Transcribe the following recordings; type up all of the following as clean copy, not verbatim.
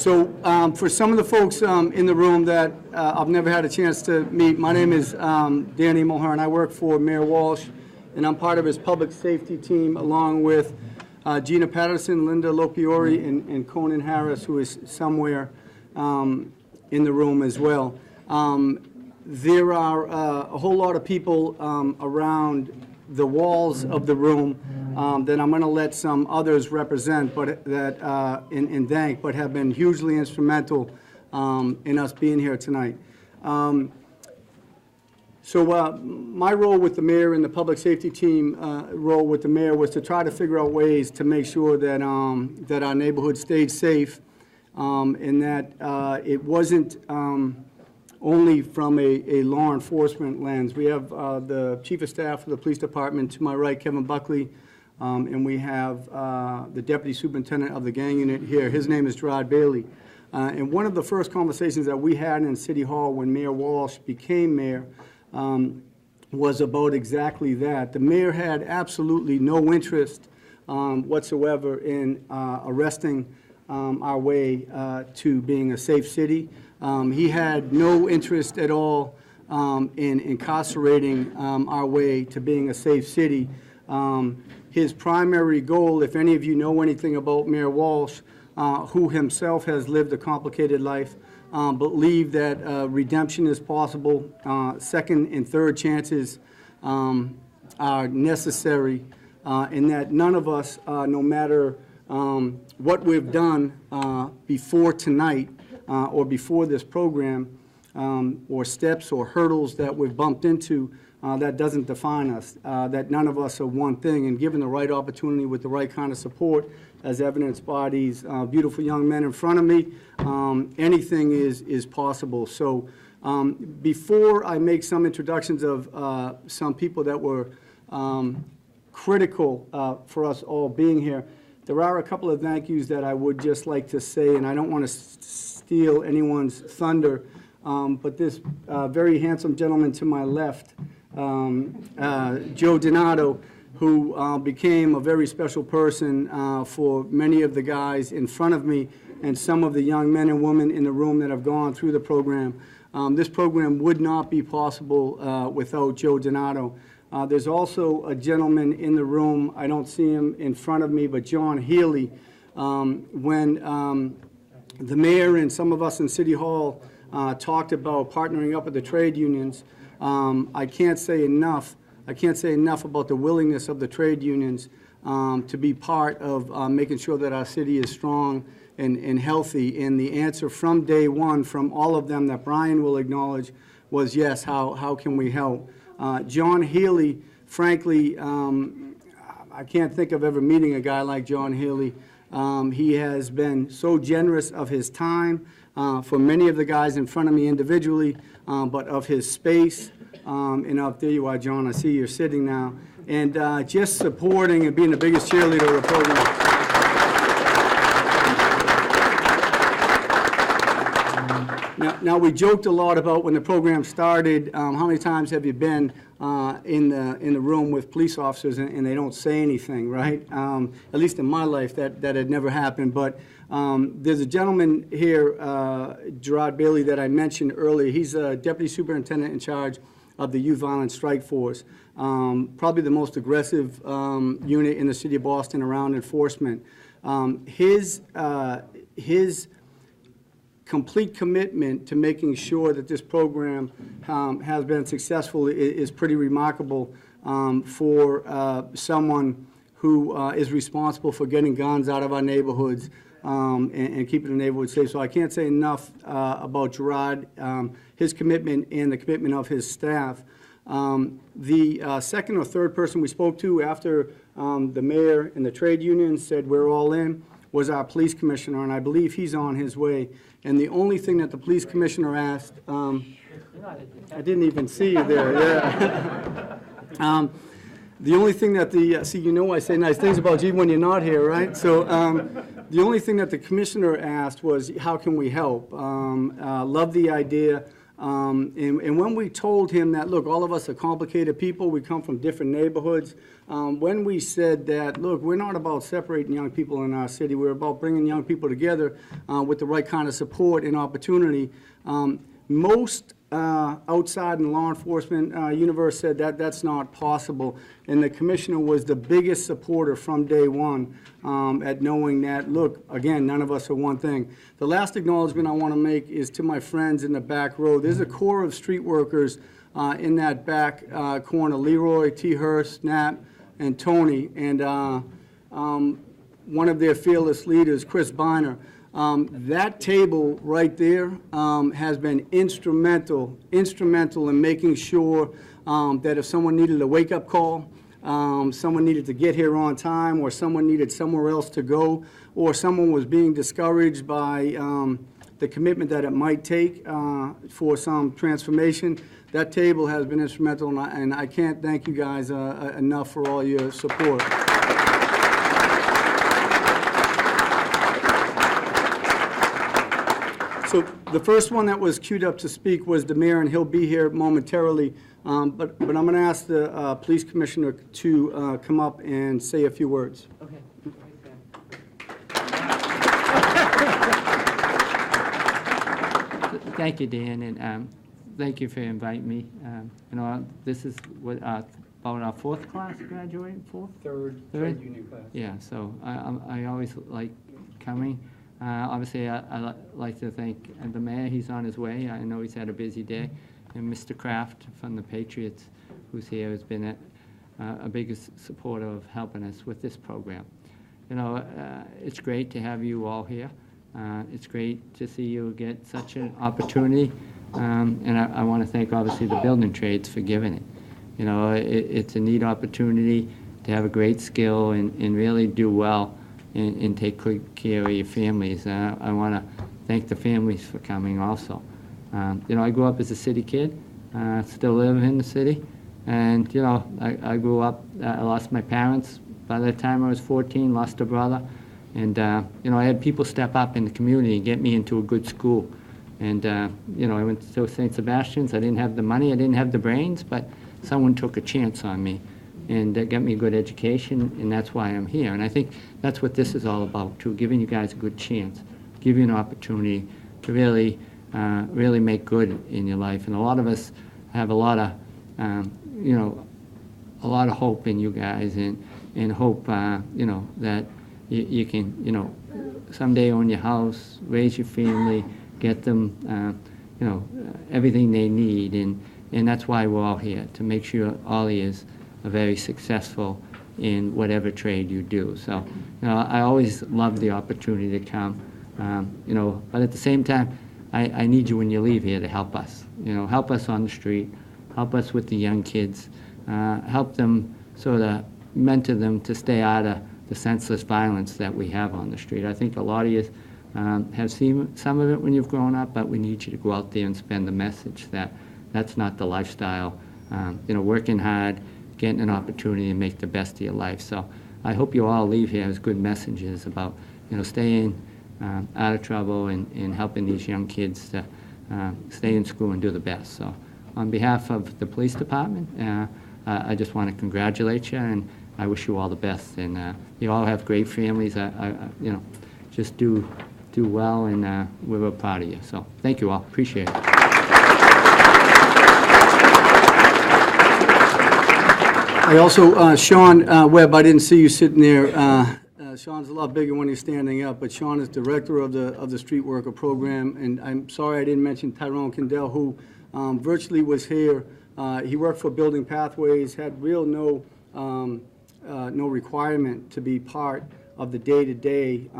For some of the folks in the room that I've never had a chance to meet, my name is Danny Mulhern. I work for Mayor Walsh, and I'm part of his public safety team, along with Gina Patterson, Linda Lopiori, and Conan Harris, who is somewhere in the room as well. There are a whole lot of people around the walls of the room that I'm going to let some others represent, but that and thank, but have been hugely instrumental in us being here tonight. My role with the mayor and the public safety team role with the mayor was to try to figure out ways to make sure that that our neighborhood stayed safe, and that it wasn't only from a law enforcement lens. We have the chief of staff of the police department to my right, Kevin Buckley, and we have the deputy superintendent of the gang unit here. His name is Gerard Bailey. And one of the first conversations that we had in City Hall when Mayor Walsh became mayor was about exactly that. The mayor had absolutely no interest whatsoever in arresting our way to being a safe city. He had no interest at all in incarcerating our way to being a safe city. His primary goal, if any of you know anything about Mayor Walsh, who himself has lived a complicated life, believe that redemption is possible, second and third chances are necessary, and that none of us, no matter what we've done before tonight, or before this program, or steps or hurdles that we've bumped into, that doesn't define us, that none of us are one thing, and given the right opportunity with the right kind of support, as evidenced by these beautiful young men in front of me, anything is possible. So before I make some introductions of some people that were critical for us all being here, there are a couple of thank yous that I would just like to say, and I don't want to steal anyone's thunder, but this very handsome gentleman to my left, Joe Donato, who became a very special person for many of the guys in front of me and some of the young men and women in the room that have gone through the program. This program would not be possible without Joe Donato. There's also a gentleman in the room, I don't see him in front of me, but John Healy. When the mayor and some of us in City Hall talked about partnering up with the trade unions, I can't say enough about the willingness of the trade unions to be part of making sure that our city is strong and healthy. And the answer from day one from all of them that Brian will acknowledge was yes, how can we help? John Healy, frankly, I can't think of ever meeting a guy like John Healy. He has been so generous of his time for many of the guys in front of me individually, but of his space, and up there you are, John, I see you're sitting now, and just supporting and being the biggest cheerleader of the program. Now, we joked a lot about when the program started, how many times have you been in the room with police officers and they don't say anything, right? At least in my life, that had never happened. But there's a gentleman here, Gerard Bailey, that I mentioned earlier. He's a deputy superintendent in charge of the Youth Violence Strike Force, probably the most aggressive unit in the city of Boston around enforcement. His complete commitment to making sure that this program has been successful is pretty remarkable for someone who is responsible for getting guns out of our neighborhoods and keeping the neighborhood safe. So I can't say enough about Gerard, his commitment and the commitment of his staff. The second or third person we spoke to after the mayor and the trade union said we're all in was our police commissioner, and I believe he's on his way. And the only thing that the police commissioner asked, I didn't even see you there, yeah. The only thing that see, you know I say nice things about you when you're not here, right? So the only thing that the commissioner asked was, how can we help? Love the idea And when we told him that, look, all of us are complicated people, we come from different neighborhoods, when we said that, look, we're not about separating young people in our city, we're about bringing young people together with the right kind of support and opportunity, most outside in the law enforcement universe said that that's not possible. And the commissioner was the biggest supporter from day one at knowing that, look, again, none of us are one thing. The last acknowledgement I want to make is to my friends in the back row. There's a core of street workers in that back corner, Leroy, T. Hurst, Nat, and Tony, and one of their fearless leaders, Chris Biner. That table right there has been instrumental in making sure that if someone needed a wake-up call, someone needed to get here on time, or someone needed somewhere else to go, or someone was being discouraged by the commitment that it might take for some transformation, that table has been instrumental, and I can't thank you guys enough for all your support. So the first one that was queued up to speak was the mayor, and he'll be here momentarily. But I'm going to ask the police commissioner to come up and say a few words. Okay. Thank you, Dan, and thank you for inviting me. This is what about our fourth class graduating, fourth? Third union class. Yeah, so I always like coming. Obviously, I like to thank the mayor. He's on his way. I know he's had a busy day. And Mr. Kraft from the Patriots, who's here, has been a big supporter of helping us with this program. It's great to have you all here. It's great to see you get such an opportunity. And I want to thank, obviously, the building trades for giving it. It's a neat opportunity to have a great skill and really do well and take good care of your families. I want to thank the families for coming also. I grew up as a city kid, still live in the city, and I grew up, I lost my parents by the time I was 14, lost a brother, and I had people step up in the community and get me into a good school. And I went to St. Sebastian's. I didn't have the money, I didn't have the brains, but someone took a chance on me. And got me a good education, and that's why I'm here. And I think that's what this is all about, too, giving you guys a good chance, give you an opportunity to really make good in your life. And a lot of us have a lot of hope in you guys, and hope, that you can, someday own your house, raise your family, get them, everything they need. And that's why we're all here, to make sure all of you are very successful in whatever trade you do. So, I always love the opportunity to come, but at the same time, I need you when you leave here to help us. Help us on the street, help us with the young kids, help them sort of mentor them to stay out of the senseless violence that we have on the street. I think a lot of you have seen some of it when you've grown up, but we need you to go out there and spread the message that that's not the lifestyle. Working hard, getting an opportunity to make the best of your life. So I hope you all leave here as good messages about, staying out of trouble and helping these young kids to stay in school and do the best. So on behalf of the police department, I just want to congratulate you, and I wish you all the best. And you all have great families. Just do well, and we're real proud of you. So thank you all. Appreciate it. I also, Sean Webb, I didn't see you sitting there. Sean's a lot bigger when he's standing up, but Sean is director of the Street Worker Program, and I'm sorry I didn't mention Tyrone Kendall, who virtually was here. He worked for Building Pathways, had no requirement to be part of the day-to-day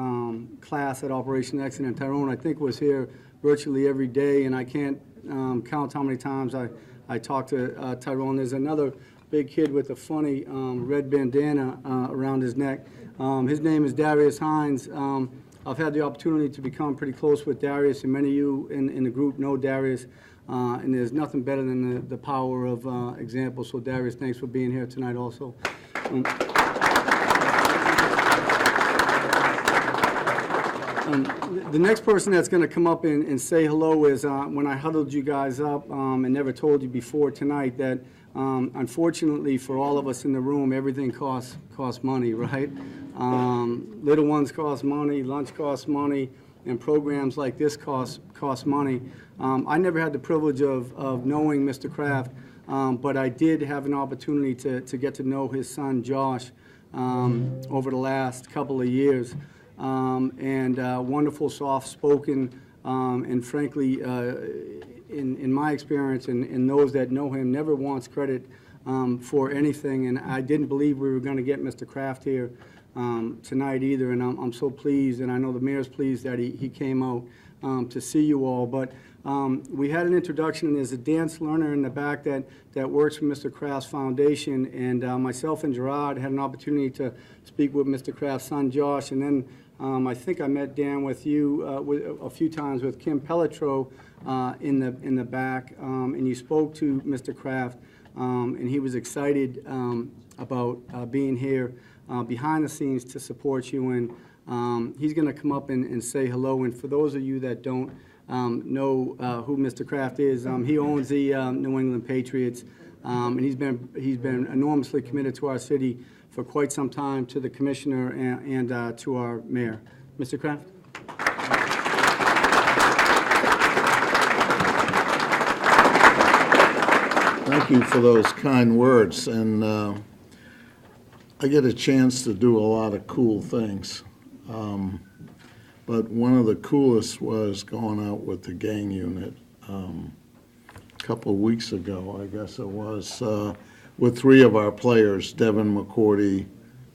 class at Operation Exit, and Tyrone, I think, was here virtually every day, and I can't count how many times I talked to Tyrone. There's another big kid with a funny red bandana around his neck. His name is Darius Hines. I've had the opportunity to become pretty close with Darius, and many of you in the group know Darius, and there's nothing better than the power of example. So Darius, thanks for being here tonight also. The next person that's going to come up and say hello is, when I huddled you guys up and never told you before tonight that unfortunately for all of us in the room, everything costs money, right? Little ones cost money, lunch costs money, and programs like this cost money. I never had the privilege of knowing Mr. Kraft, but I did have an opportunity to get to know his son, Josh, over the last couple of years. And wonderful, soft-spoken, and frankly, in my experience and those that know him, never wants credit for anything. And I didn't believe we were going to get Mr. Kraft here tonight either, and I'm so pleased, and I know the mayor's pleased that he came out to see you all. But we had an introduction, and there's a dance learner in the back that works for Mr. Kraft's foundation, and myself and Gerard had an opportunity to speak with Mr. Kraft's son, Josh, and then I think I met Dan with you a few times with Kim Pelletreau in the back, and you spoke to Mr. Kraft, and he was excited about being here behind the scenes to support you, and he's going to come up and say hello. And for those of you that don't know who Mr. Kraft is, he owns the New England Patriots, and he's been enormously committed to our city for quite some time, to the commissioner and to our mayor. Mr. Kraft? Thank you for those kind words, and I get a chance to do a lot of cool things, but one of the coolest was going out with the gang unit a couple of weeks ago, I guess it was, with three of our players, Devin McCourty,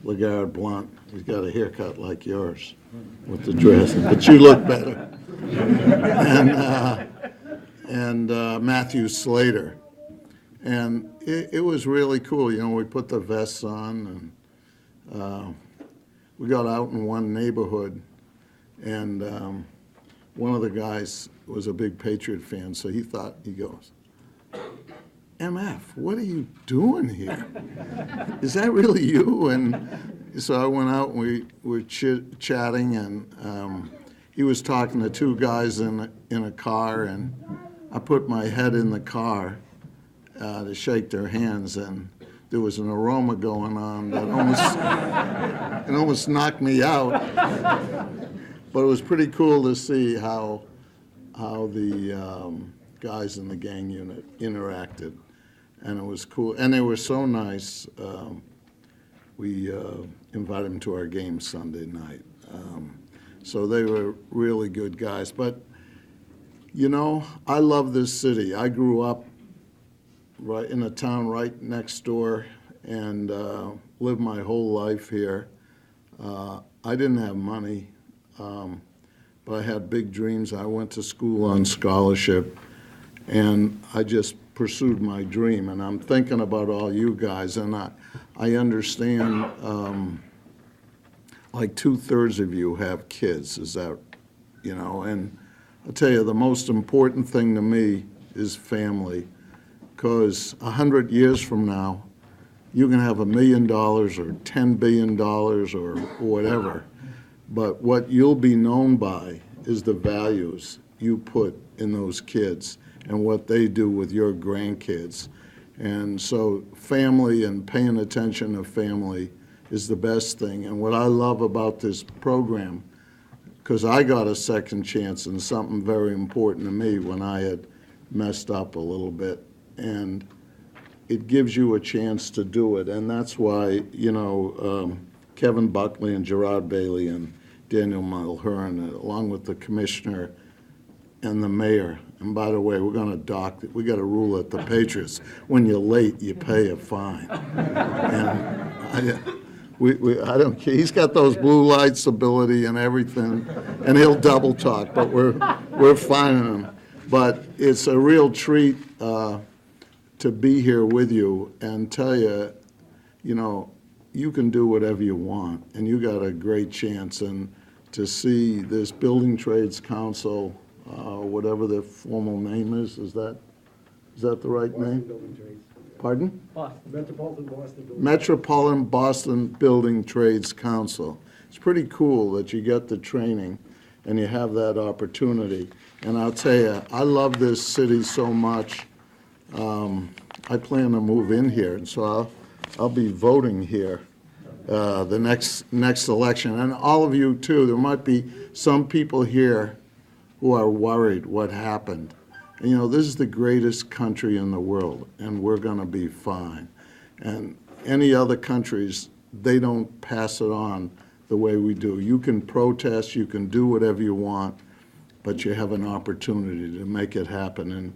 Lagarde Blunt. He's got a haircut like yours with the dress, but you look better. And Matthew Slater. And it was really cool. You know, we put the vests on, and we got out in one neighborhood, and one of the guys was a big Patriot fan, so he goes, MF, what are you doing here? Is that really you? And so I went out and we were chatting, and he was talking to two guys in a car, and I put my head in the car to shake their hands, and there was an aroma going on that almost knocked me out. But it was pretty cool to see how the guys in the gang unit interacted, and it was cool. And they were so nice. We invited them to our game Sunday night. So they were really good guys. But, you know, I love this city. I grew up right in a town right next door and lived my whole life here. I didn't have money, but I had big dreams. I went to school on scholarship, and I just pursued my dream. And I'm thinking about all you guys, and I understand like 2/3 of you have kids, is that, you know, and I'll tell you, the most important thing to me is family, because 100 years from now, you can have $1 million or $10 billion or whatever, but what you'll be known by is the values you put in those kids and what they do with your grandkids. And so family and paying attention to family is the best thing. And what I love about this program, because I got a second chance in something very important to me when I had messed up a little bit, and it gives you a chance to do it. And that's why, you know, Kevin Buckley and Gerard Bailey and Daniel Mulhern, along with the commissioner and the mayor, and by the way, we're going to dock it. We got a rule at the Patriots: when you're late, you pay a fine. And I don't care. He's got those blue lights ability and everything, and he'll double talk, but we're fining him. But it's a real treat to be here with you and tell you, you know, you can do whatever you want, and you got a great chance. And to see this Building Trades Council, whatever their formal name is that the right name? Pardon? Metropolitan Boston Building Trades Council. It's pretty cool that you get the training. and you have that opportunity. And I'll tell you, I love this city so much. I plan to move in here, and so I'll be voting here the next election. And all of you too, there might be some people here who are worried what happened. And, you know, this is the greatest country in the world, and we're going to be fine. And any other countries, they don't pass it on the way we do. You can protest, you can do whatever you want, but you have an opportunity to make it happen. And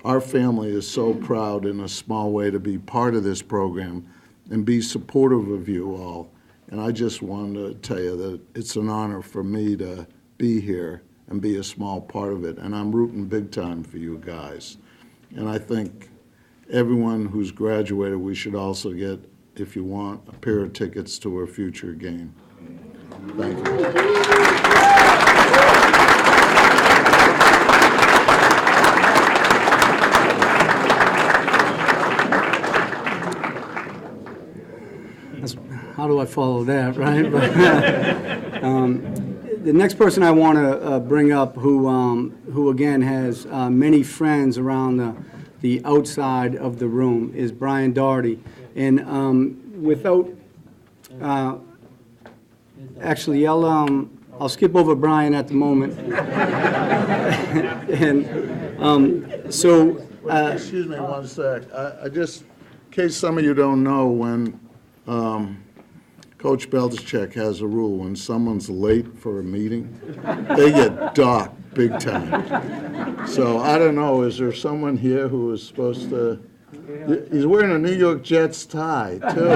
our family is so proud in a small way to be part of this program and be supportive of you all. And I just wanted to tell you that it's an honor for me to be here and be a small part of it. And I'm rooting big time for you guys. And I think everyone who's graduated, we should also get, if you want, a pair of tickets to a future game. Thank you. How do I follow that, right? The next person I want to bring up, who again has many friends around the outside of the room, is Brian Doherty. And without, actually, I'll skip over Brian at the moment. And so. Excuse me one sec. I just, in case some of you don't know, when Coach Belichick has a rule, when someone's late for a meeting, they get docked big time. So I don't know, is there someone here who is supposed to, he's wearing a New York Jets tie, too.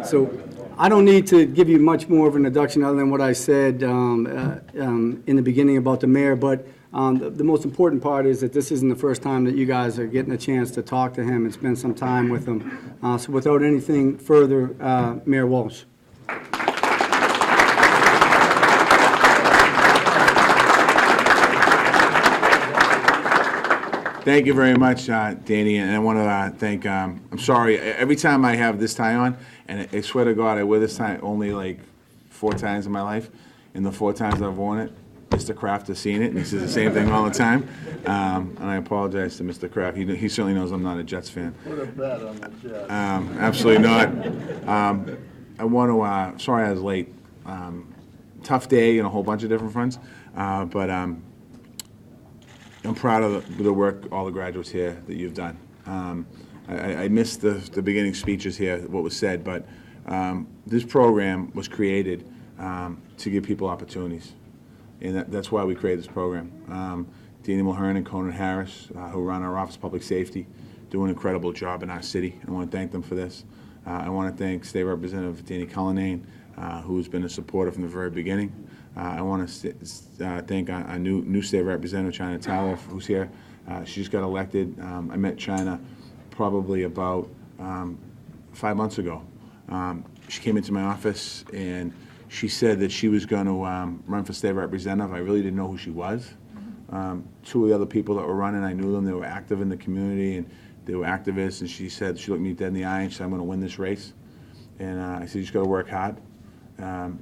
So I don't need to give you much more of an introduction other than what I said in the beginning about the mayor, but the most important part is that this isn't the first time that you guys are getting a chance to talk to him and spend some time with him. So without anything further, Mayor Walsh. Thank you very much, Danny, and I want to thank, I'm sorry, every time I have this tie on, and I swear to God, I wear this tie only like 4 times in my life, and the 4 times I've worn it, Mr. Kraft has seen it, and he says the same thing all the time, and I apologize to Mr. Kraft. He certainly knows I'm not a Jets fan. Put a bet on the Jets. Absolutely not. I want to, sorry I was late. Tough day in a whole bunch of different fronts, but I'm proud of the work all the graduates here that you've done. I missed the beginning speeches here, what was said, but this program was created to give people opportunities, and that's why we created this program. Danny Mulhern and Conan Harris, who run our Office of Public Safety, do an incredible job in our city. I want to thank them for this. I want to thank State Representative Danny Cullinane, who's been a supporter from the very beginning. I want to thank our new state representative, China Tala, who's here. She just got elected. I met China probably about 5 months ago. She came into my office and she said that she was going to run for state representative. I really didn't know who she was. 2 of the other people that were running, I knew them. They were active in the community and they were activists. And she said, she looked me dead in the eye and she said, I'm going to win this race. And I said, you just got to work hard.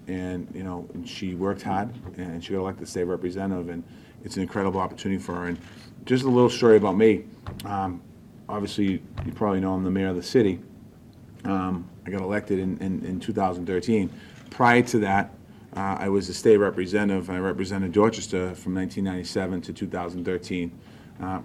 And you know, she worked hard, and she got elected state representative, and it's an incredible opportunity for her. And just a little story about me. Obviously, you probably know I'm the mayor of the city. I got elected in 2013. Prior to that, I was a state representative. I represented Dorchester from 1997 to 2013.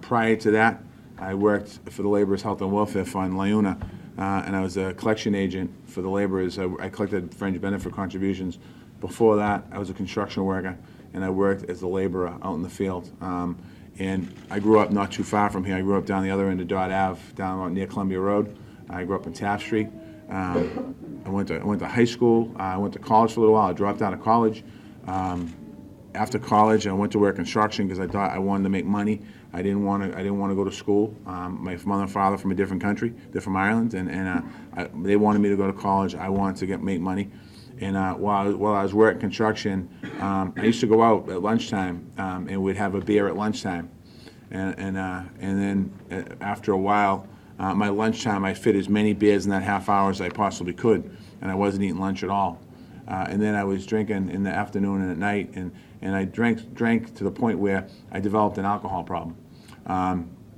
Prior to that, I worked for the Laborers Health and Welfare Fund, LIUNA. And I was a collection agent for the laborers. I collected fringe benefit contributions. Before that, I was a construction worker, and I worked as a laborer out in the field. And I grew up not too far from here. I grew up down the other end of Dot Ave, down near Columbia Road. I grew up in Taft Street. I went to high school. I went to college for a little while. I dropped out of college. After college, I went to work construction because I thought I wanted to make money. I didn't want to go to school. My mother and father from a different country. They're from Ireland, and they wanted me to go to college. I wanted to make money. And while I was working construction, I used to go out at lunchtime, and we'd have a beer at lunchtime. And then after a while, My lunchtime, I fit as many beers in that half hour as I possibly could, and I wasn't eating lunch at all. And then I was drinking in the afternoon and at night, and I drank to the point where I developed an alcohol problem.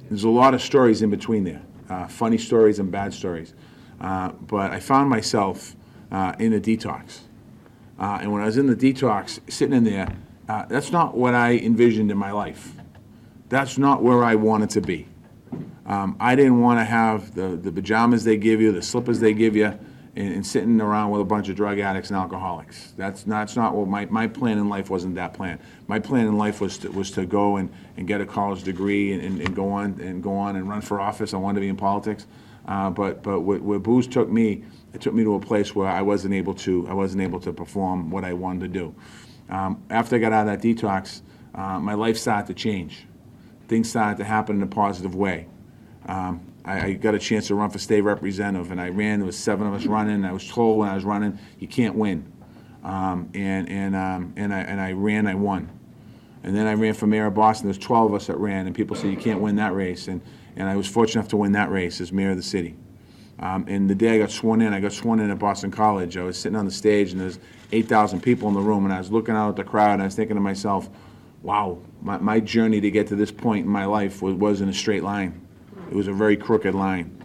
There's a lot of stories in between there, funny stories and bad stories. But I found myself in a detox. And when I was in the detox, sitting in there, that's not what I envisioned in my life. That's not where I wanted to be. I didn't want to have the pajamas they give you, the slippers they give you, and sitting around with a bunch of drug addicts and alcoholics. That's not what my plan in life wasn't that plan. My plan in life was to go and get a college degree and go on and run for office. I wanted to be in politics. But where booze took me, it took me to a place where I wasn't able to perform what I wanted to do. After I got out of that detox, my life started to change. Things started to happen in a positive way. I got a chance to run for state representative, and I ran. There was 7 of us running. I was told when I was running, you can't win. And I ran. I won. And then I ran for mayor of Boston. There was 12 of us that ran, and people said you can't win that race. And I was fortunate enough to win that race as mayor of the city. And the day I got sworn in at Boston College. I was sitting on the stage, and there's 8,000 people in the room, and I was looking out at the crowd, and I was thinking to myself, wow, my journey to get to this point in my life wasn't a straight line. It was a very crooked line.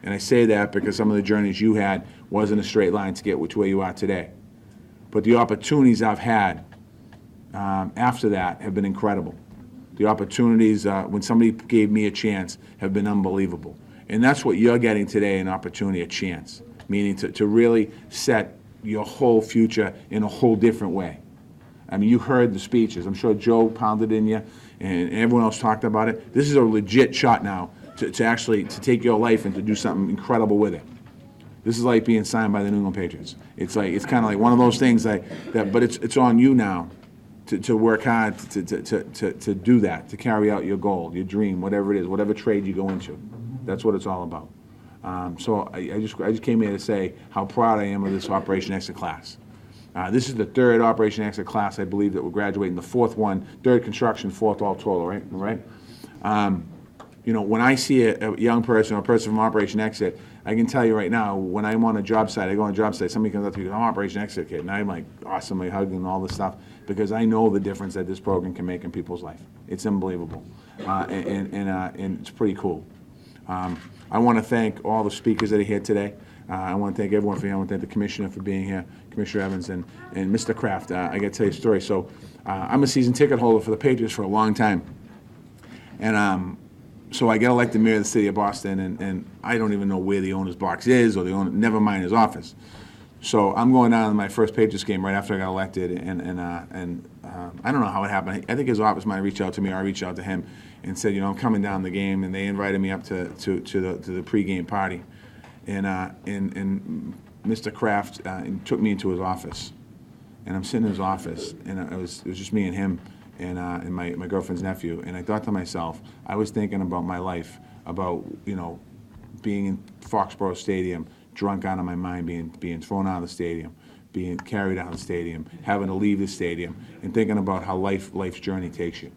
And I say that because some of the journeys you had wasn't a straight line to get to where you are today. But the opportunities I've had after that have been incredible. The opportunities, when somebody gave me a chance, have been unbelievable. And that's what you're getting today, an opportunity, a chance, meaning to really set your whole future in a whole different way. I mean, you heard the speeches. I'm sure Joe pounded in you, and everyone else talked about it. This is a legit shot now to actually take your life and to do something incredible with it. This is like being signed by the New England Patriots. It's kind of like one of those things but it's on you now to work hard to do that, to carry out your goal, your dream, whatever it is, whatever trade you go into. That's what it's all about. So I just came here to say how proud I am of this Operation Exit class. This is the 3rd Operation Exit class, I believe, that we're graduating. The 4th one, 3rd construction, 4th all total, right? When I see a young person or a person from Operation Exit, I can tell you right now, when I'm on a job site, I go on a job site, somebody comes up to me and goes, I'm Operation Exit kid, and I'm like, awesome, I hug and all this stuff, because I know the difference that this program can make in people's life. It's unbelievable, and it's pretty cool. I want to thank all the speakers that are here today. I want to thank everyone for here. I want to thank the commissioner for being here, Commissioner Evans, and Mr. Kraft. I got to tell you a story. So I'm a season ticket holder for the Patriots for a long time. And so I get elected mayor of the city of Boston, and I don't even know where the owner's box is, or the owner, never mind his office. So I'm going down to my first Patriots game right after I got elected, and I don't know how it happened. I think his office might reach out to me, or I reached out to him and said, I'm coming down the game, and they invited me up to the pregame party, and Mr. Kraft took me into his office, and I'm sitting in his office, and it was just me and him. And my girlfriend's nephew, and I thought to myself, I was thinking about my life, about being in Foxborough Stadium, drunk out of my mind, being thrown out of the stadium, being carried out of the stadium, having to leave the stadium, and thinking about how life's journey takes you.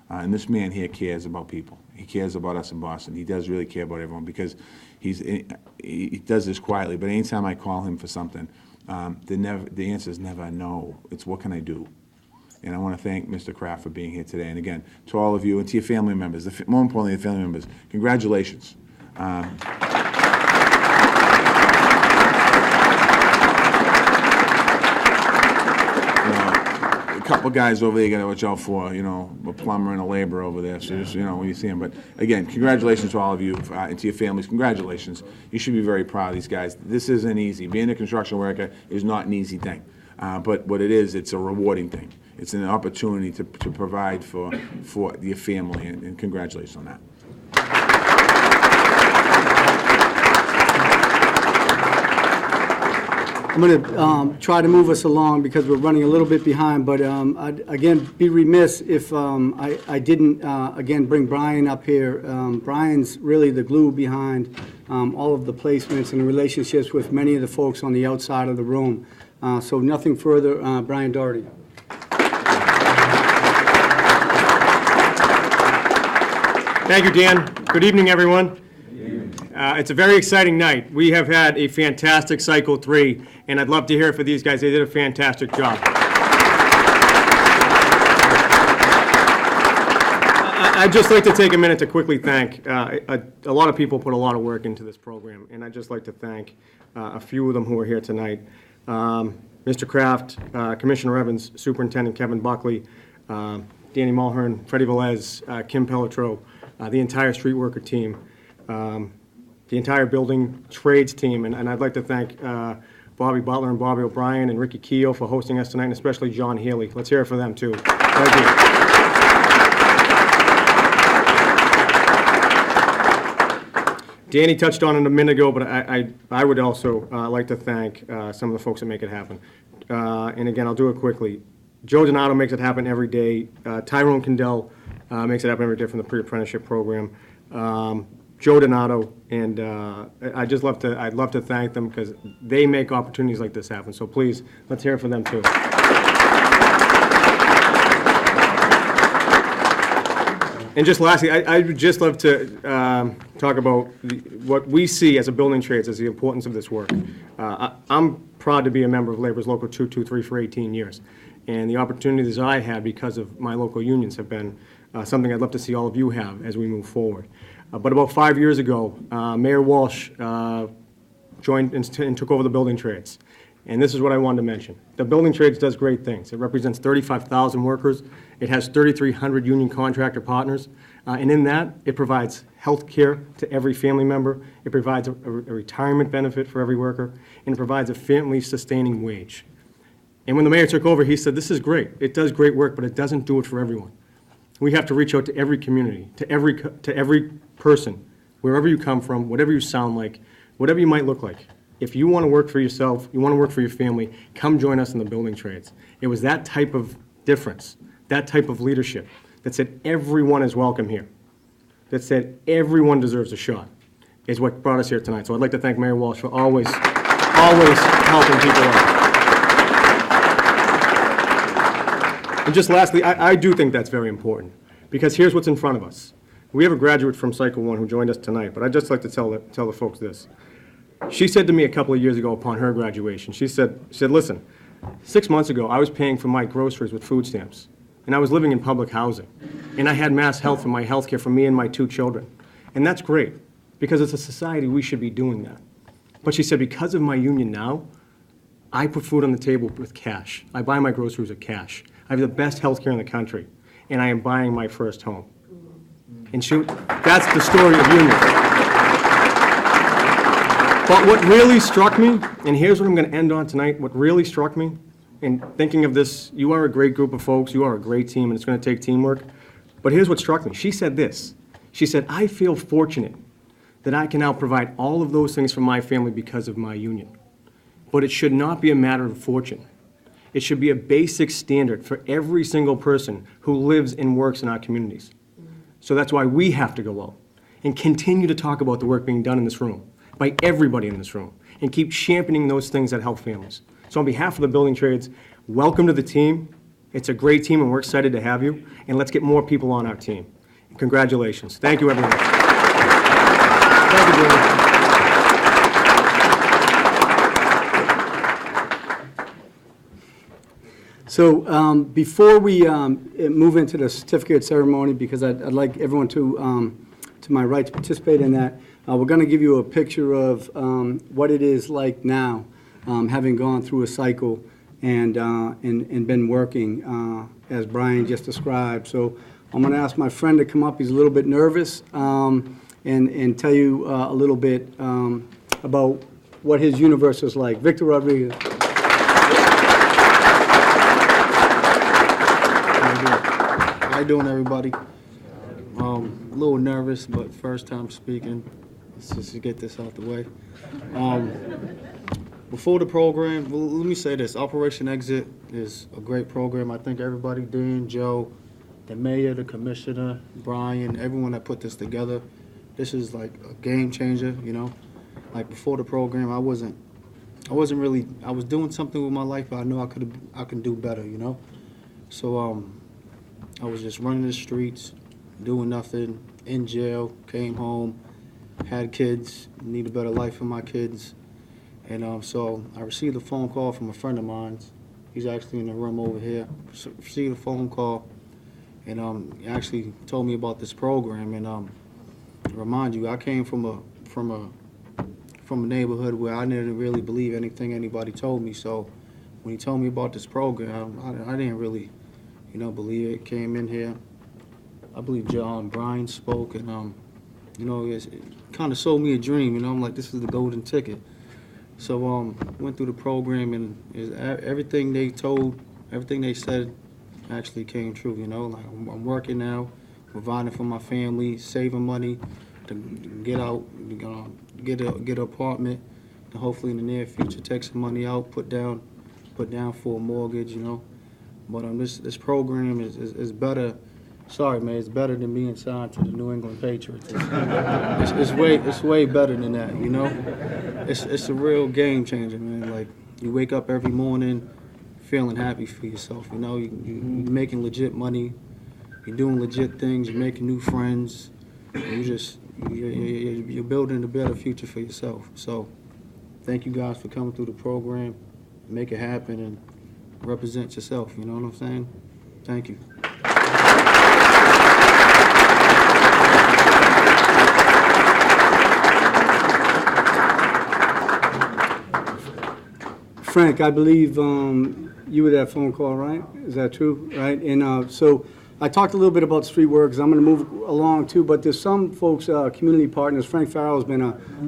And this man here cares about people. He cares about us in Boston. He does really care about everyone, because he does this quietly. But anytime I call him for something, the answer is never no. It's what can I do. And I want to thank Mr. Kraft for being here today. And again, to all of you and to your family members, more importantly, the family members, congratulations. A couple guys over there you got to watch out for, a plumber and a laborer over there. So just, when you see them. But again, congratulations to all of you and to your families. Congratulations. You should be very proud of these guys. This isn't easy. Being a construction worker is not an easy thing. But what it is, it's a rewarding thing. It's an opportunity to provide for your family, and congratulations on that. I'm going to try to move us along because we're running a little bit behind, but I'd, again, be remiss if I didn't, again, bring Brian up here. Brian's really the glue behind all of the placements and the relationships with many of the folks on the outside of the room. So nothing further, Brian Doherty. Thank you, Dan. Good evening, everyone. It's a very exciting night. We have had a fantastic Cycle 3, and I'd love to hear it for these guys. They did a fantastic job. I'd just like to take a minute to quickly thank, a lot of people put a lot of work into this program, and I'd just like to thank a few of them who are here tonight. Mr. Kraft, Commissioner Evans, Superintendent Kevin Buckley, Danny Mulhern, Freddie Velez, Kim Pelletreau, the entire street worker team, the entire building trades team, and I'd like to thank Bobby Butler and Bobby O'Brien and Ricky Keough for hosting us tonight, and especially John Healy. Let's hear it for them, too. Thank you. Danny touched on it a minute ago, but I would also like to thank some of the folks that make it happen. And again, I'll do it quickly. Joe Donato makes it happen every day. Tyrone Kendall makes it happen every day from the Pre-Apprenticeship program. Joe Donato, and I'd love to thank them because they make opportunities like this happen. So please, let's hear it for them too. And just lastly, I would just love to talk about what we see as a building trades as the importance of this work. I'm proud to be a member of Labor's Local 223 for 18 years. And the opportunities I had because of my local unions have been something I'd love to see all of you have as we move forward. But about 5 years ago, Mayor Walsh joined and took over the building trades. And this is what I wanted to mention. The building trades does great things. It represents 35,000 workers. It has 3,300 union contractor partners. And in that, it provides health care to every family member. It provides a retirement benefit for every worker. And it provides a family-sustaining wage. And when the mayor took over, he said, this is great. It does great work, but it doesn't do it for everyone. We have to reach out to every community, to every person, wherever you come from, whatever you sound like, whatever you might look like. If you want to work for yourself, you want to work for your family, come join us in the building trades. It was that type of difference, that type of leadership that said everyone is welcome here, that said everyone deserves a shot, is what brought us here tonight. So I'd like to thank Mayor Walsh for always helping people out. And just lastly, I do think that's very important, because here's what's in front of us. We have a graduate from Cycle 1 who joined us tonight, but I'd just like to tell the folks this. She said to me a couple of years ago upon her graduation, she said, listen, 6 months ago, I was paying for my groceries with food stamps, and I was living in public housing, and I had mass health for my health care for me and my 2 children. And that's great, because as a society, we should be doing that. But she said, because of my union now, I put food on the table with cash. I buy my groceries with cash. I have the best health care in the country, and I am buying my first home. And that's the story of union. But what really struck me, and here's what I'm going to end on tonight, what really struck me, in thinking of this, you are a great group of folks, you are a great team, and it's going to take teamwork. But here's what struck me. She said this. She said, I feel fortunate that I can now provide all of those things for my family because of my union. But it should not be a matter of fortune. It should be a basic standard for every single person who lives and works in our communities. So that's why we have to go out and continue to talk about the work being done in this room by everybody in this room and keep championing those things that help families. So on behalf of the building trades, welcome to the team. It's a great team and we're excited to have you. And let's get more people on our team. Congratulations. Thank you, everyone. Thank you, Julie. So before we move into the certificate ceremony, because I'd like everyone to my right to participate in that, we're going to give you a picture of what it is like now, having gone through a cycle and been working, as Brian just described. So I'm going to ask my friend to come up. He's a little bit nervous and tell you a little bit about what his universe is like. Victor Rodriguez. How you doing, everybody? A little nervous, but first time speaking. Let's just get this out the way. Before the program, well, let me say this. Operation Exit is a great program. I think everybody, Dean, Joe, the mayor, the commissioner, Brian, everyone that put this together, this is like a game changer, you know? Like before the program, I was doing something with my life, but I knew I can do better, you know? So, I was just running the streets, doing nothing, in jail, came home, had kids, need a better life for my kids. And so I received a phone call from a friend of mine. He's actually in the room over here. Received a phone call, and he actually told me about this program. And remind you, I came from a neighborhood where I didn't really believe anything anybody told me. So when he told me about this program, I didn't really, believe it. Came in here. I believe Brian spoke, and it kind of sold me a dream. I'm like, this is the golden ticket. So went through the program, and everything they said actually came true. Like I'm working now, providing for my family, saving money to get out, get an apartment, and hopefully in the near future take some money out, put down for a mortgage. But this program is better. Sorry, man, it's better than being signed to the New England Patriots. It's way better than that, It's a real game changer, man. Like, you wake up every morning feeling happy for yourself, You're making legit money, you're doing legit things, you're making new friends, you're building a better future for yourself. So, thank you guys for coming through the program. Make it happen and represent yourself, you know what I'm saying? Thank you. Frank, I believe you were that phone call, right? Is that true, right? And so I talked a little bit about street work, because I'm going to move along too, but there's some folks, community partners. Frank Farrell has been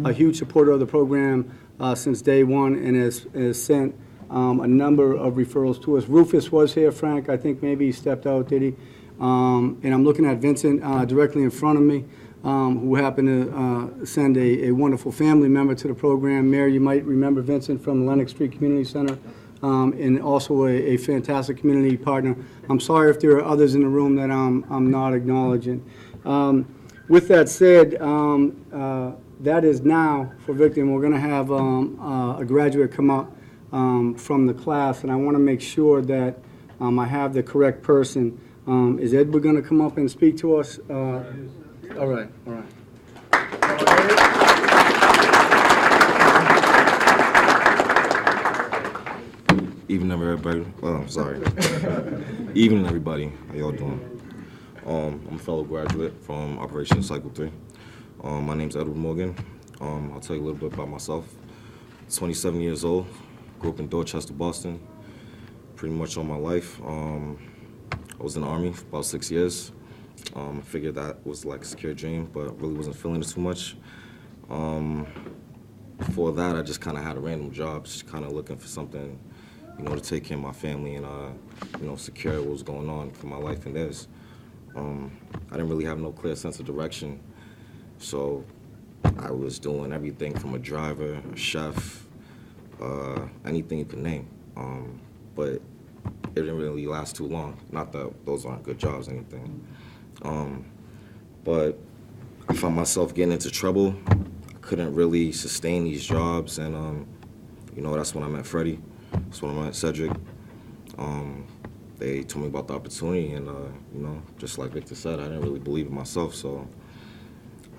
a huge supporter of the program since day one, and has sent a number of referrals to us. Rufus was here, Frank. I think maybe he stepped out, did he? And I'm looking at Vincent directly in front of me, who happened to send a wonderful family member to the program. Mayor, you might remember Vincent from the Lennox Street Community Center, and also a fantastic community partner. I'm sorry if there are others in the room that I'm not acknowledging. With that said, that is now for Victor, and we're going to have a graduate come up from the class, and I want to make sure that I have the correct person. Is Edward going to come up and speak to us? All right. Evening, everybody. Well, I'm sorry. Evening, everybody. How y'all doing? I'm a fellow graduate from Operation Cycle 3. My name's Edward Morgan. I'll tell you a little bit about myself. 27 years old. Grew up in Dorchester, Boston. Pretty much all my life. I was in the Army for about 6 years. I figured that was like a secure dream, but really wasn't feeling it too much. Before that, I just kind of had a random job, just kind of looking for something, to take care of my family and, secure what was going on for my life and theirs. I didn't really have no clear sense of direction, so I was doing everything from a driver, a chef, anything you could name. But it didn't really last too long. Not that those aren't good jobs or anything. But I found myself getting into trouble. I couldn't really sustain these jobs, and that's when I met Freddie. That's when I met Cedric. They told me about the opportunity, and just like Victor said, I didn't really believe in myself. So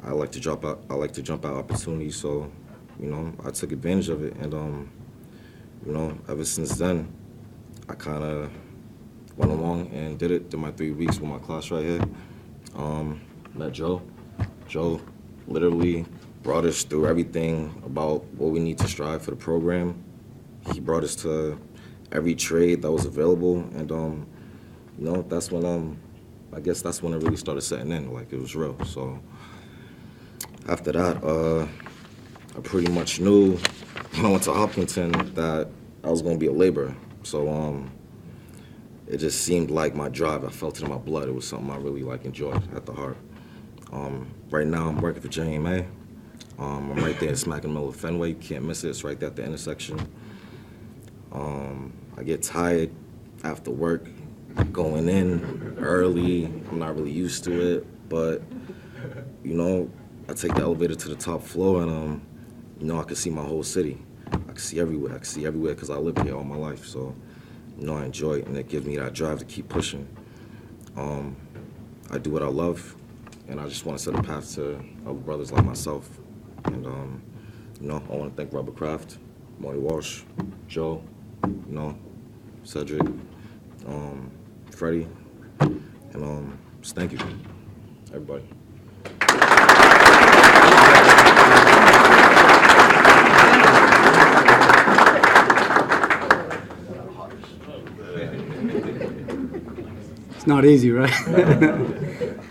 I like to jump out opportunities. So I took advantage of it, and ever since then, I kind of went along and did my 3 weeks with my class right here. Met Joe. Joe literally brought us through everything about what we need to strive for the program. He brought us to every trade that was available, and that's when I guess that's when it really started setting in, like it was real. So after that, I pretty much knew when I went to Hopkinton that I was going to be a laborer. So it just seemed like my drive. I felt it in my blood. It was something I really enjoyed at the heart. Right now I'm working for JMA. I'm right there smack in the middle of Fenway. You can't miss it. It's right there at the intersection. I get tired after work, going in early. I'm not really used to it, but I take the elevator to the top floor, and I can see my whole city. I can see everywhere. Because I lived here all my life. So I enjoy it, and it gives me that drive to keep pushing. I do what I love, and I just want to set a path to other brothers like myself And, you know, I want to thank Robert Kraft, Marty Walsh, Joe, you know, Cedric, Freddie, and just thank you, everybody. It's not easy, right?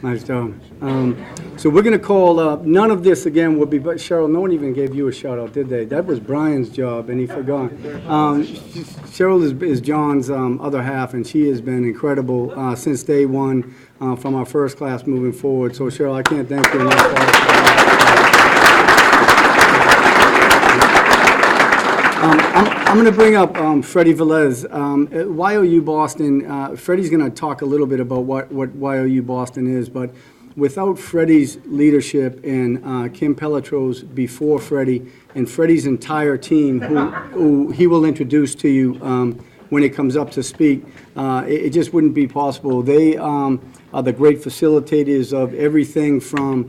Nice job. So we're going to call, none of this, again, will be, but Cheryl, no one even gave you a shout-out, did they? That was Brian's job, and he forgot. Cheryl is John's other half, and she has been incredible since day one, from our first class moving forward. So Cheryl, I can't thank you enough. I'm going to bring up Freddie Velez. YOU Boston, Freddie's going to talk a little bit about what YOU Boston is, but without Freddie's leadership and Kim Pelletro's before Freddie and Freddie's entire team, who he will introduce to you when it comes up to speak, it just wouldn't be possible. They are the great facilitators of everything from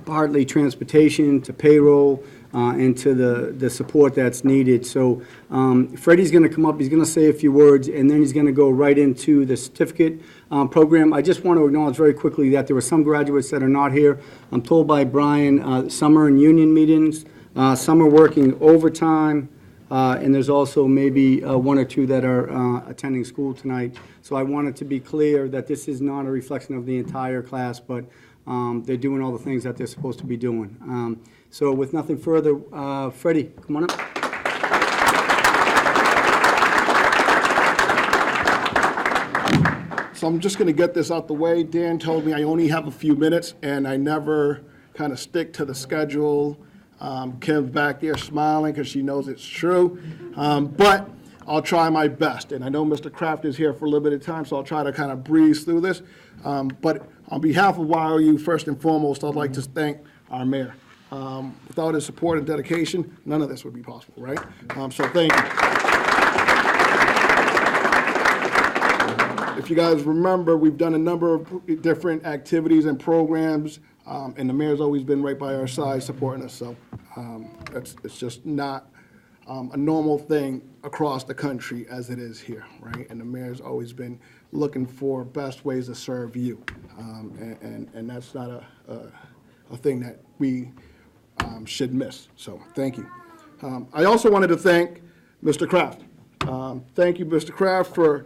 partly transportation to payroll, and to the support that's needed. So Freddie's going to come up, he's going to say a few words, and then he's going to go right into the certificate program. I just want to acknowledge very quickly that there were some graduates that are not here. I'm told by Brian, some are in union meetings, some are working overtime, and there's also maybe one or two that are attending school tonight. So I wanted to be clear that this is not a reflection of the entire class, but they're doing all the things that they're supposed to be doing. So with nothing further, Freddie, come on up. So I'm just going to get this out the way. Dan told me I only have a few minutes, and I never kind of stick to the schedule. Kim's back there smiling because she knows it's true. But I'll try my best. And I know Mr. Kraft is here for a little bit of time, so I'll try to kind of breeze through this. But on behalf of YOU, first and foremost, I'd like to thank our mayor. Without his support and dedication, none of this would be possible, right? So thank you. If you guys remember, we've done a number of different activities and programs, and the mayor's always been right by our side supporting us. So it's just not a normal thing across the country as it is here, right? And the mayor's always been looking for best ways to serve you, and that's not a thing that we should miss. So thank you. I also wanted to thank Mr. Kraft. Thank you, Mr. Kraft, for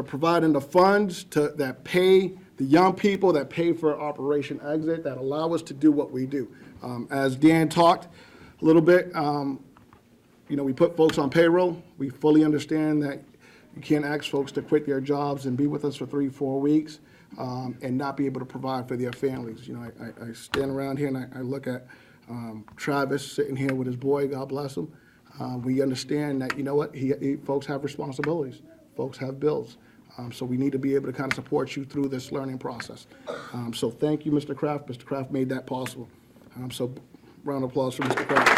providing the funds that pay the young people, that pay for Operation Exit, that allow us to do what we do. As Dan talked a little bit, you know, we put folks on payroll. We fully understand that you can't ask folks to quit their jobs and be with us for 3-4 weeks and not be able to provide for their families. You know, I stand around here and I look at Travis sitting here with his boy, God bless him. We understand that, you know what, folks have responsibilities. Folks have bills. So we need to be able to kind of support you through this learning process. So thank you, Mr. Kraft. Mr. Kraft made that possible. So round of applause for Mr. Kraft.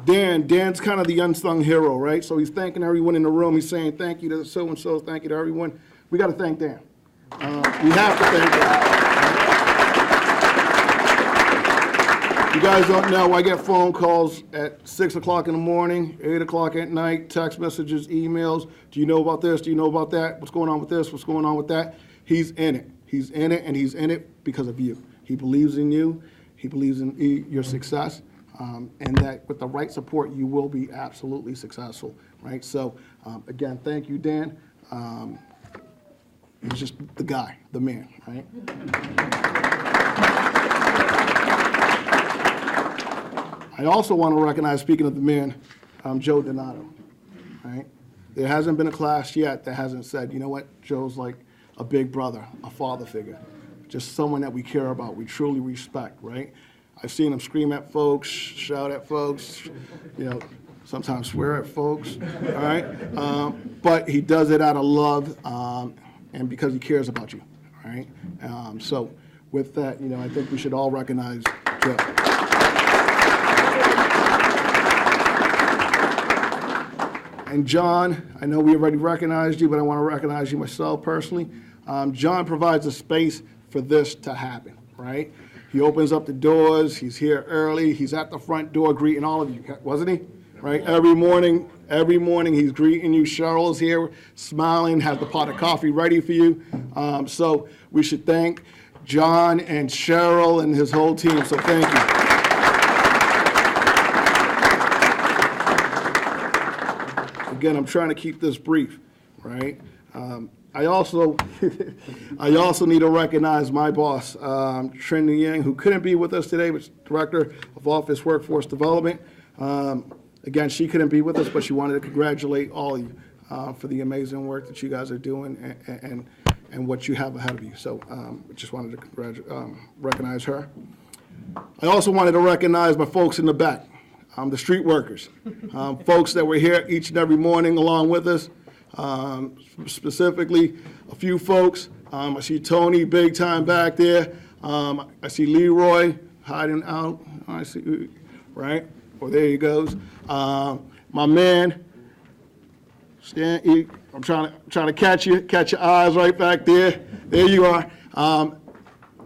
Dan's kind of the unsung hero, right? So he's thanking everyone in the room. He's saying thank you to so-and-so, thank you to everyone. We got to thank Dan. We have to thank Dan. You guys don't know, I get phone calls at 6 o'clock in the morning, 8 o'clock at night, text messages, emails. Do you know about this? Do you know about that? What's going on with this? What's going on with that? He's in it. He's in it, and he's in it because of you. He believes in you. He believes in your success. And that with the right support, you will be absolutely successful, right? So, again, thank you, Dan. He's just the guy, the man, right? I also want to recognize, speaking of the man, Joe Donato, right? There hasn't been a class yet that hasn't said, you know what, Joe's like a big brother, a father figure, just someone that we care about, we truly respect, right? I've seen him scream at folks, shout at folks, you know, sometimes swear at folks, all right? But he does it out of love and because he cares about you, all right? So with that, you know, I think we should all recognize Joe. And John, I know we already recognized you, but I want to recognize you myself personally. John provides a space for this to happen, right? He opens up the doors, he's here early, he's at the front door greeting all of you, wasn't he? Right, every morning he's greeting you. Cheryl's here, smiling, has the pot of coffee ready for you. So we should thank John and Cheryl and his whole team, so thank you. Again, I'm trying to keep this brief, right? I also need to recognize my boss, Trinity Yang, who couldn't be with us today, but Director of Office Workforce Development. Again, she couldn't be with us, but she wanted to congratulate all of you for the amazing work that you guys are doing and what you have ahead of you. So just wanted to recognize her. I also wanted to recognize my folks in the back, the street workers, folks that were here each and every morning along with us. Specifically, a few folks. I see Tony big time back there. I see Leroy hiding out. I see, right? Well, there he goes. My man, Stan, I'm trying to catch your eyes right back there. There you are.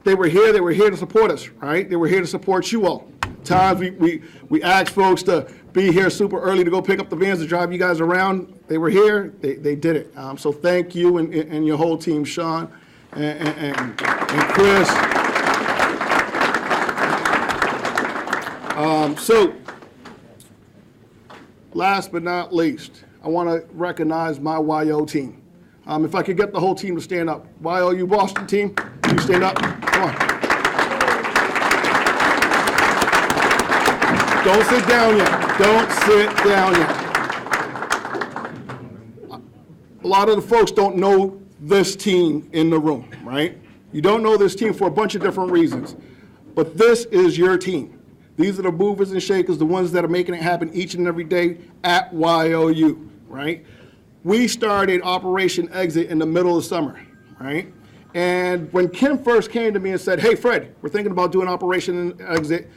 They were here to support us, right? They were here to support you all. Times we asked folks to be here super early to go pick up the vans to drive you guys around. They were here, they did it. So thank you and your whole team, Sean and Chris. So, last but not least, I want to recognize my YO team. If I could get the whole team to stand up. YOU Boston team, you stand up. Come on. Don't sit down yet. Don't sit down yet. A lot of the folks don't know this team in the room, right? You don't know this team for a bunch of different reasons. But this is your team. These are the movers and shakers, the ones that are making it happen each and every day at YOU, right? We started Operation Exit in the middle of summer, right? And when Kim first came to me and said, hey, Fred, we're thinking about doing Operation Exit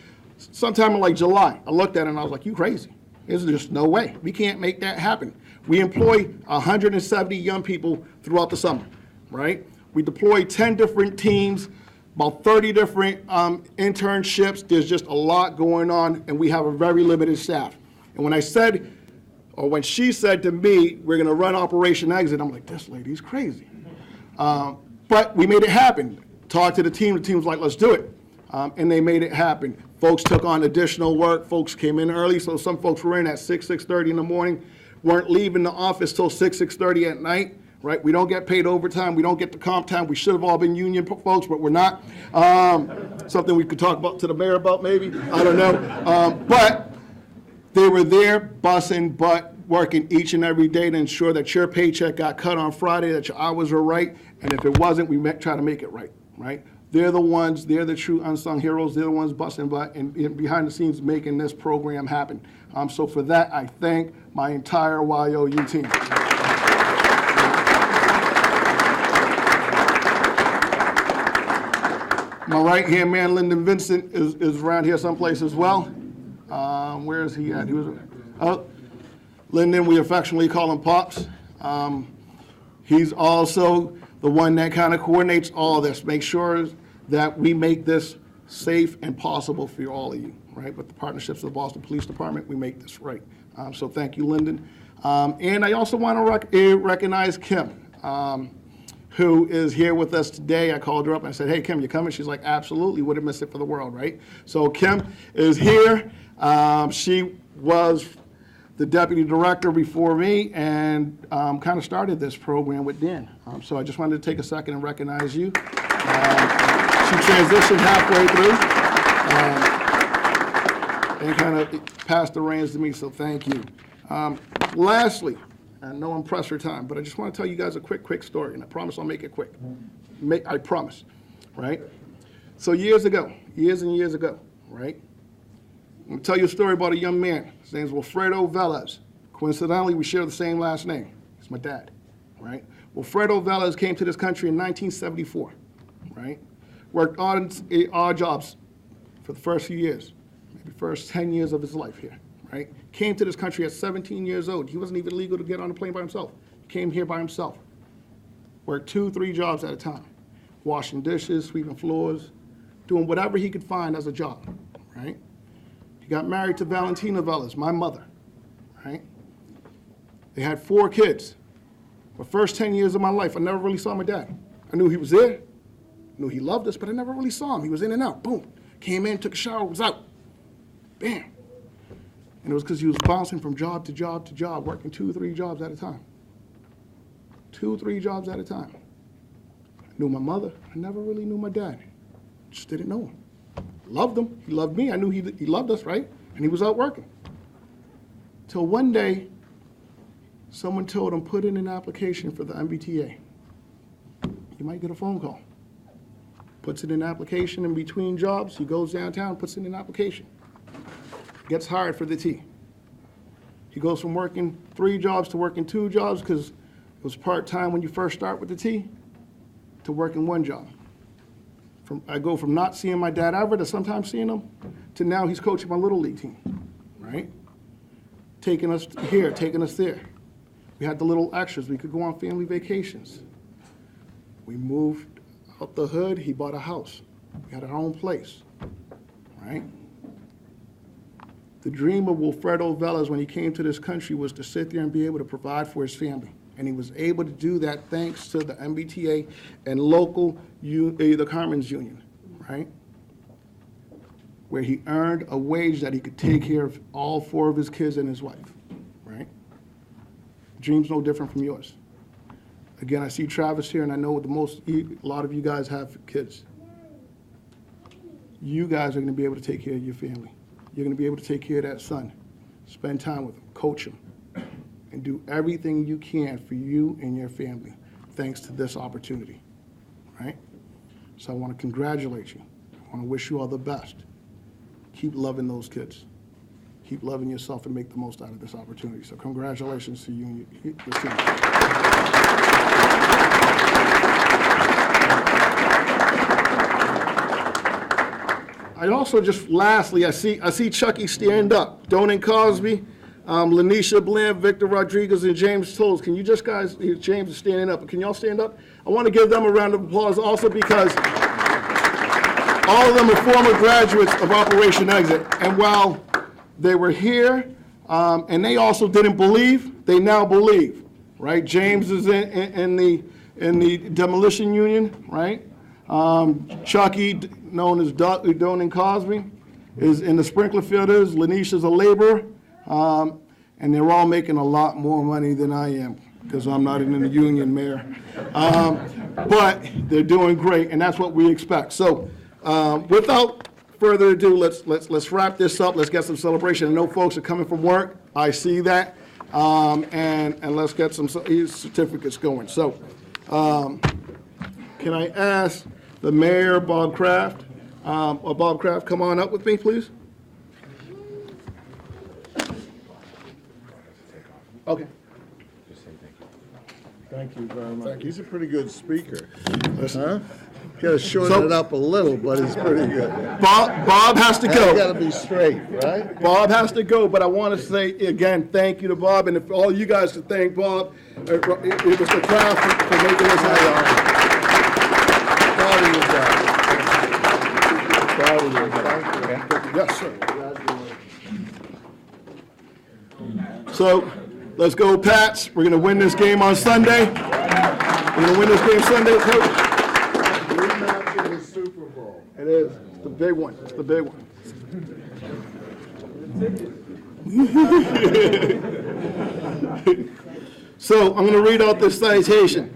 sometime in like July, I looked at it and I was like, you crazy. There's just no way. We can't make that happen. We employ 170 young people throughout the summer, right? We deploy 10 different teams, about 30 different internships. There's just a lot going on, and we have a very limited staff. And when when she said to me, we're going to run Operation Exit, I'm like, this lady's crazy. But we made it happen. Talked to the team was like, let's do it. And they made it happen. Folks took on additional work. Folks came in early, so some folks were in at 6:30 in the morning, weren't leaving the office till 6:30 at night. Right? We don't get paid overtime. We don't get the comp time. We should have all been union folks, but we're not. Something we could talk about to the mayor about maybe. I don't know. But they were there, busting butt, working each and every day to ensure that your paycheck got cut on Friday, that your hours were right, and if it wasn't, we try to make it right. Right? They're the true unsung heroes. They're the ones busting butt and behind the scenes making this program happen. So for that, I thank my entire YOU team. My right-hand man, Lyndon Vincent, is around here someplace as well. Where is he at? Lyndon, we affectionately call him Pops. He's also the one that kind of coordinates all this, make sure that we make this safe and possible for all of you, right? With the partnerships of the Boston Police Department, we make this right. So thank you, Lyndon. And I also want to recognize Kim, who is here with us today. I called her up and I said, hey, Kim, you coming? She's like, absolutely, wouldn't miss it for the world, right? So Kim is here. She was the deputy director before me and kind of started this program with Dan. So I just wanted to take a second and recognize you. She transitioned halfway through and kind of passed the reins to me, so thank you. Lastly, I know I'm pressed for time, but I just want to tell you guys a quick story, and I promise I'll make it quick. I promise, right? So years and years ago, right? I'm going to tell you a story about a young man. His name's Wilfredo Velez. Coincidentally, we share the same last name. He's my dad, right? Wilfredo Velez came to this country in 1974, right? Worked odd jobs for the first few years, maybe first 10 years of his life here, right? Came to this country at 17 years old. He wasn't even legal to get on a plane by himself. He came here by himself. worked 2, 3 jobs at a time, washing dishes, sweeping floors, doing whatever he could find as a job, right? He got married to Valentina Velez, my mother, right? They had 4 kids. The first 10 years of my life, I never really saw my dad. I knew he was there, knew he loved us, but I never really saw him. He was in and out, boom. Came in, took a shower, was out. Bam. And it was because he was bouncing from job to job to job, working 2, 3 jobs at a time. 2, 3 jobs at a time. I knew my mother. I never really knew my dad. Just didn't know him. Loved him. He loved me. I knew he loved us, right? And he was out working. Till one day, someone told him, put in an application for the MBTA. You might get a phone call. Puts in an application in between jobs. He goes downtown, puts in an application. Gets hired for the T. He goes from working 3 jobs to working 2 jobs because it was part-time when you first start with the T to working 1 job. I go from not seeing my dad ever to sometimes seeing him to now he's coaching my little league team, right? Taking us here, taking us there. We had the little extras. We could go on family vacations. We moved out the hood. He bought a house. We had our own place, right? The dream of Wilfredo Velez when he came to this country was to sit there and be able to provide for his family. And he was able to do that thanks to the MBTA and local, the Carmen's Union, right? Where he earned a wage that he could take care of all 4 of his kids and his wife, right? Dream's no different from yours. Again, I see Travis here, and I know a lot of you guys have kids. You guys are going to be able to take care of your family. You're going to be able to take care of that son, spend time with him, coach him, and do everything you can for you and your family, thanks to this opportunity, right? So I want to congratulate you. I want to wish you all the best. Keep loving those kids. Keep loving yourself and make the most out of this opportunity. So congratulations to you and your team. I also just, lastly, I see Chucky stand up. Donan Cosby, Lanisha Bland, Victor Rodriguez, and James Tolles. Can you just guys, James is standing up. Can y'all stand up? I want to give them a round of applause also because all of them are former graduates of Operation Exit. And while they were here and they also didn't believe, they now believe, right? James is in the demolition union, right? Chucky, known as Donan Cosby, is in the sprinkler fitters. Lanisha's a laborer. And they're all making a lot more money than I am because I'm not in the union, Mayor. But they're doing great, and that's what we expect. So without further ado, let's wrap this up. Let's get some celebration. I know folks are coming from work. I see that. And let's get some certificates going. So can I ask the Mayor, Bob Kraft, come on up with me, please? Okay. Thank you very much. He's a pretty good speaker. Huh? Gotta shorten it up a little, but he's pretty good. Bob has to go. You gotta be straight, right? Bob has to go, but I want to say again, thank you to Bob, and if all you guys could thank Bob, Mr. Kraft, for making this happen. Proud of you guys. Proud of you. Thank you. Yes, sir. So, let's go, Pats. We're going to win this game on Sunday. We're going to win this game Sunday, Coach. Rematch of the Super Bowl. It is. It's the big one. It's the big one. So, I'm going to read out this citation.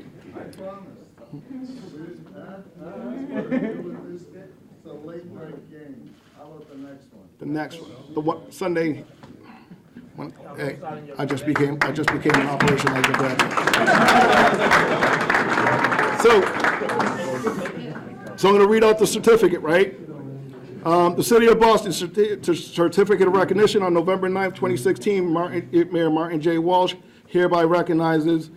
It's a late night game. How about the next one? The next one. The one, Sunday. Hey, I just became an Operation Exit graduate. So I'm going to read out the certificate, right? The City of Boston Certificate of Recognition on November 9th, 2016, Mayor Martin J. Walsh hereby recognizes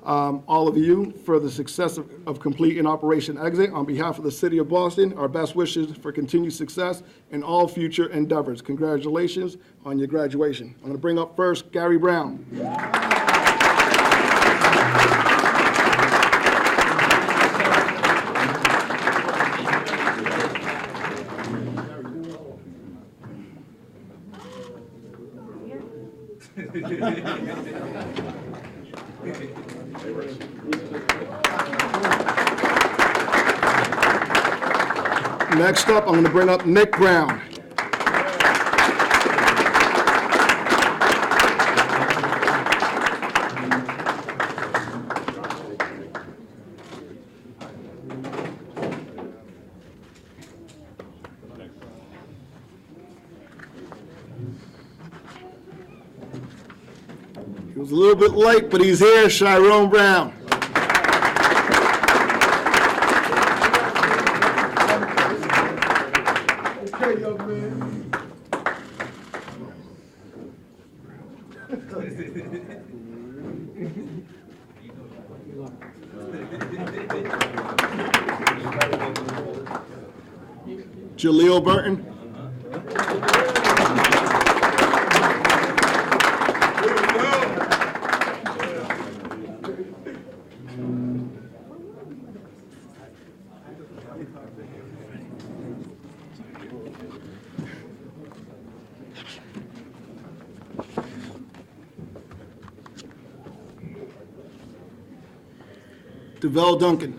all of you for the success of completing Operation Exit. On behalf of the City of Boston, our best wishes for continued success in all future endeavors. Congratulations on your graduation. I'm going to bring up first Gary Brown. Next up, I'm going to bring up Nick Brown. He was a little bit late, but he's here, Chiron Brown. Okay, young man. Jaleel Burton. DeVell Duncan.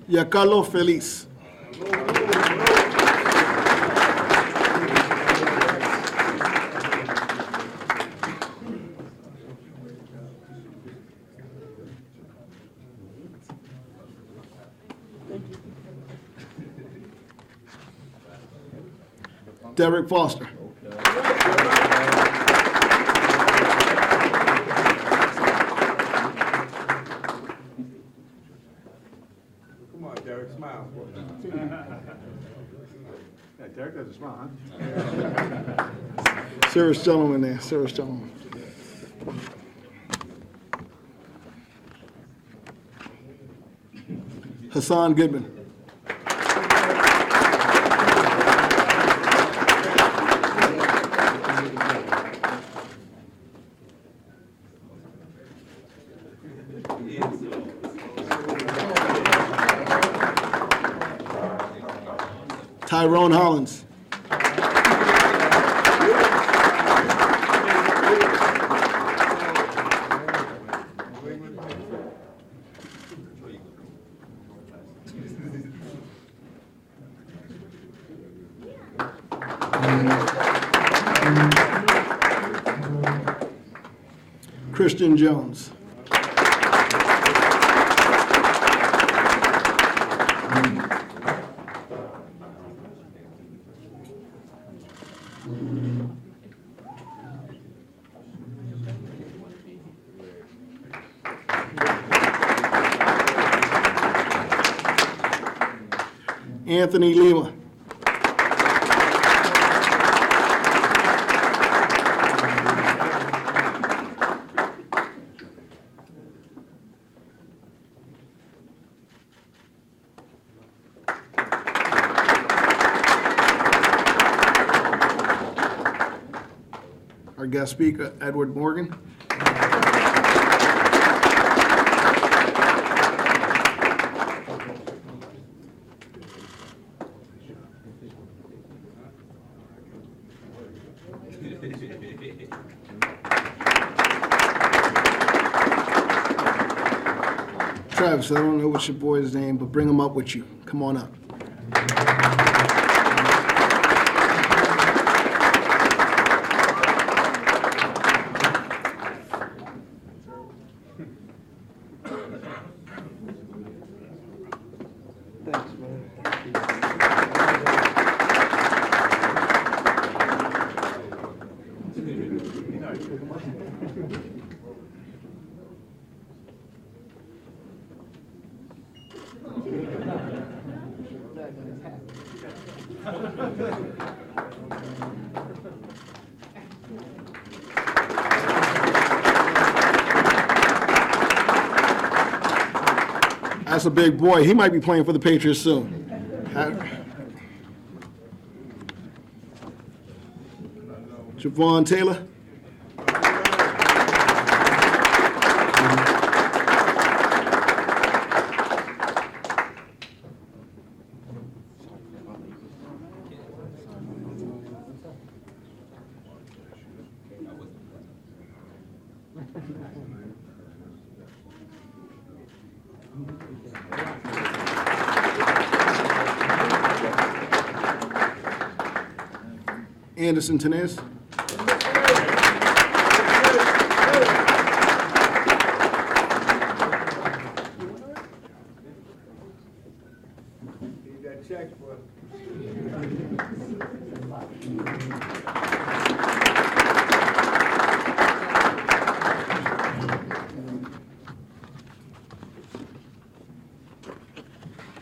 Giancarlo Feliz. Derek Foster. Come on, Derek, smile. Yeah, Derek does a smile, huh? Serious gentleman there, serious gentleman. Hassan Goodman. Tyrone Hollins. Christian Jones. Anthony Lima. Our guest speaker, Edward Morgan. Travis, I don't know what's your boy's name, but bring him up with you. Come on up. That's a big boy. He might be playing for the Patriots soon. Javon Taylor. Anderson Tenez. Need that check for.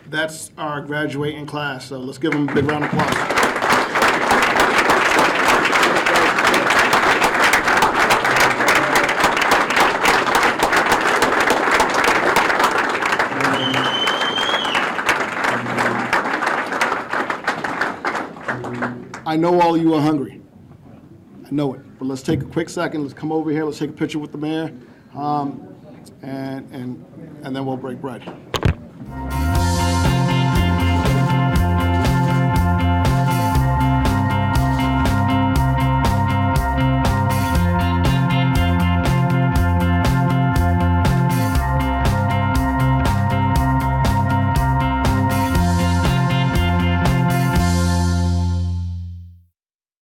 That's our graduating class, so let's give them a big round of applause. I know all of you are hungry. I know it. But let's take a quick second. Let's come over here. Let's take a picture with the mayor, and then we'll break bread.